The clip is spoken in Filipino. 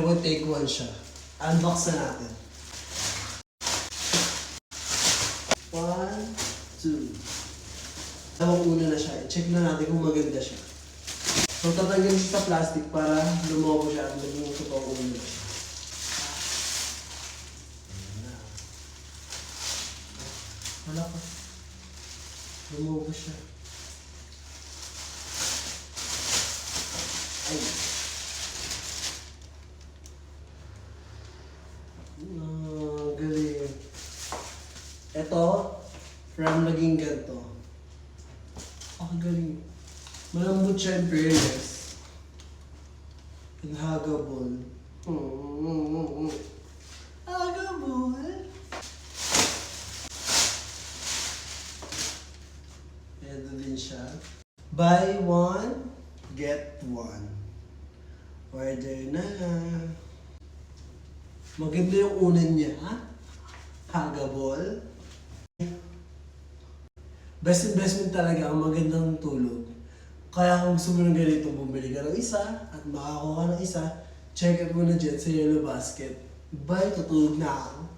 Mukhang take one siya. Unbox na natin. 1, 2. Tawang una na siya. I-check na natin kung maganda siya. So, tatanggalin siya sa plastic para lumobo siya at maging totoong ulo siya. Wala pa. Lumobo siya. Ay. Galing. Ito, from naging ganito. Galing. Malambot siya in fairness. And huggable. Huggable. Ito din siya. Buy one, get one. Order na. Maganda yung unan niya, ha? Huggable. Best investment talaga ang magandang tulog. Kaya kung gusto mo ng ganito, bumili ka ng isa at makakuha ng isa, check out mo na dyan sa Yellow Basket. Bye, tutulog na ako.